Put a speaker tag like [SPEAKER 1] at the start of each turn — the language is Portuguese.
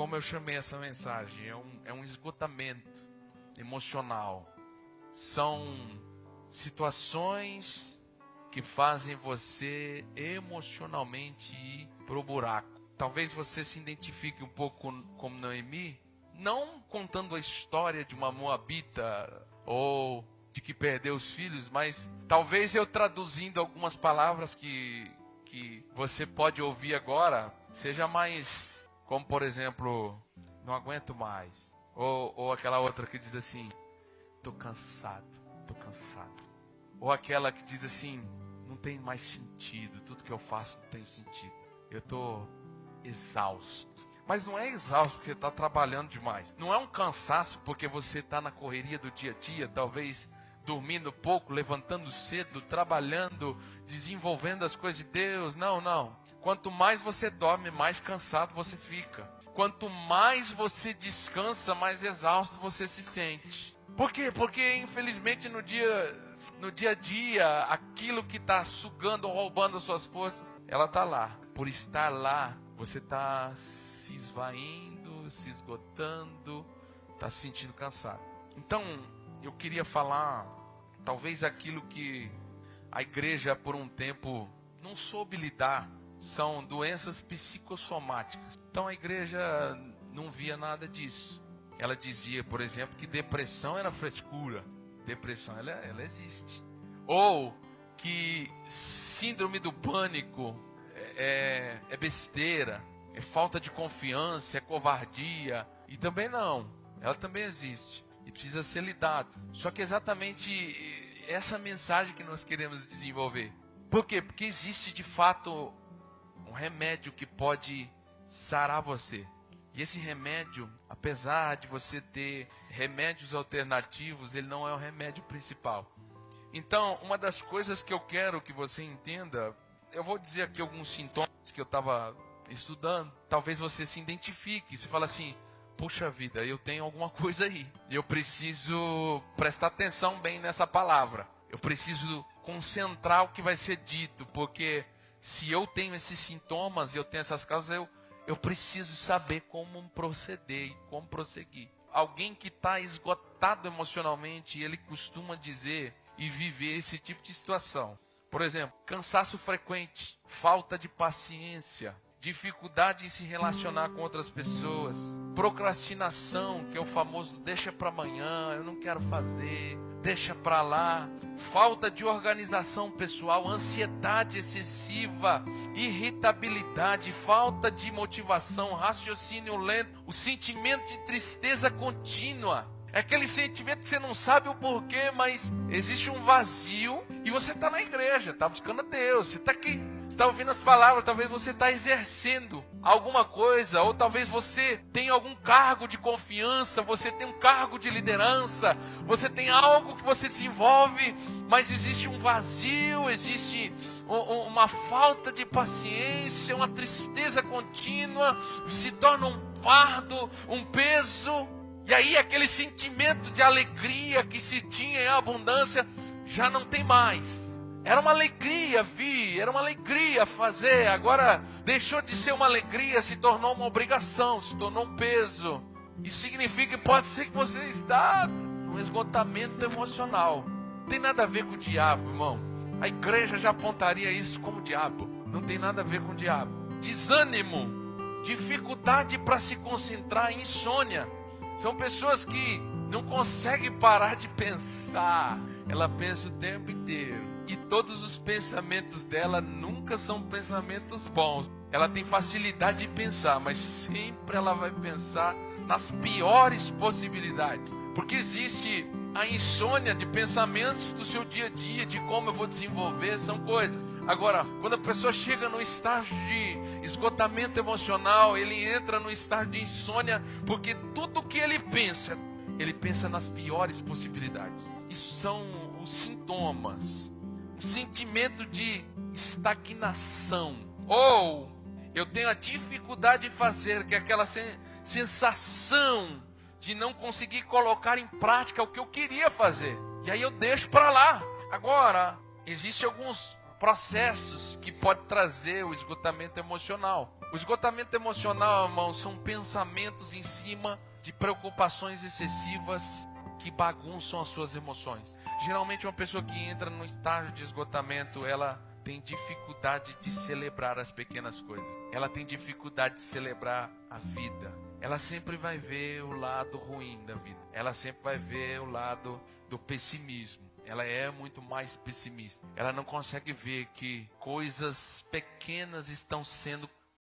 [SPEAKER 1] como eu chamei essa mensagem, é um esgotamento emocional. São situações que fazem você emocionalmente ir pro buraco. Talvez você se identifique um pouco como Noemi, não contando a história de uma moabita ou de que perdeu os filhos, mas talvez eu traduzindo algumas palavras que você pode ouvir agora, seja mais, como por exemplo, não aguento mais. Ou aquela outra que diz assim, tô cansado. Ou aquela que diz assim, não tem mais sentido, tudo que eu faço não tem sentido. Eu tô exausto. Mas não é exausto porque você está trabalhando demais. Não é um cansaço porque você está na correria do dia a dia, talvez dormindo pouco, levantando cedo, trabalhando, desenvolvendo as coisas de Deus. Não. Quanto mais você dorme, mais cansado você fica. Quanto mais você descansa, mais exausto você se sente. Por quê? Porque infelizmente no dia a dia, aquilo que está sugando ou roubando as suas forças, ela está lá. Por estar lá, você está se esvaindo, se esgotando, está se sentindo cansado. Então, eu queria falar, talvez aquilo que a igreja por um tempo não soube lidar, são doenças psicossomáticas. Então a igreja não via nada disso. Ela dizia, por exemplo, que depressão era frescura. Depressão, ela existe. Ou que síndrome do pânico é besteira, é falta de confiança, é covardia. E também não, ela também existe e precisa ser lidada. Só que exatamente essa mensagem que nós queremos desenvolver. Por quê? Porque existe de fato um remédio que pode sarar você. E esse remédio, apesar de você ter remédios alternativos, ele não é o remédio principal. Então, uma das coisas que eu quero que você entenda, eu vou dizer aqui alguns sintomas que eu estava estudando. Talvez você se identifique, você fala assim, puxa vida, eu tenho alguma coisa aí. Eu preciso prestar atenção bem nessa palavra. Eu preciso concentrar o que vai ser dito, porque se eu tenho esses sintomas, eu tenho essas causas, eu preciso saber como proceder e como prosseguir. Alguém que está esgotado emocionalmente, ele costuma dizer e viver esse tipo de situação. Por exemplo, cansaço frequente, falta de paciência, dificuldade em se relacionar com outras pessoas, procrastinação, que é o famoso deixa para amanhã, eu não quero fazer, deixa para lá, falta de organização pessoal, ansiedade excessiva, irritabilidade, falta de motivação, raciocínio lento, o sentimento de tristeza contínua. É aquele sentimento que você não sabe o porquê, mas existe um vazio e você está na igreja, está buscando a Deus, você está aqui, você está ouvindo as palavras, talvez você está exercendo alguma coisa, ou talvez você tenha algum cargo de confiança, você tem um cargo de liderança, você tem algo que você desenvolve, mas existe um vazio, existe uma falta de paciência, uma tristeza contínua, se torna um fardo, um peso. E aí aquele sentimento de alegria que se tinha em abundância, já não tem mais. Era uma alegria vir, era uma alegria fazer, agora deixou de ser uma alegria, se tornou uma obrigação, se tornou um peso. Isso significa que pode ser que você está num esgotamento emocional. Não tem nada a ver com o diabo, irmão. A igreja já apontaria isso como diabo. Não tem nada a ver com o diabo. Desânimo, dificuldade para se concentrar, insônia. São pessoas que não conseguem parar de pensar. Ela pensa o tempo inteiro. E todos os pensamentos dela nunca são pensamentos bons. Ela tem facilidade de pensar, mas sempre ela vai pensar nas piores possibilidades. Porque existe a insônia de pensamentos do seu dia a dia, de como eu vou desenvolver, são coisas. Agora, quando a pessoa chega no estágio de esgotamento emocional, ele entra no estágio de insônia, porque tudo que ele pensa nas piores possibilidades. Isso são os sintomas. O sentimento de estagnação. Ou eu tenho a dificuldade de fazer, que é aquela sensação de não conseguir colocar em prática o que eu queria fazer. E aí eu deixo para lá. Agora, existem alguns processos que podem trazer o esgotamento emocional. O esgotamento emocional, irmão, são pensamentos em cima de preocupações excessivas que bagunçam as suas emoções. Geralmente uma pessoa que entra no estágio de esgotamento, ela tem dificuldade de celebrar as pequenas coisas. Ela tem dificuldade de celebrar a vida. Ela sempre vai ver o lado ruim da vida. Ela sempre vai ver o lado do pessimismo. Ela é muito mais pessimista. Ela não consegue ver que coisas pequenas estão sendo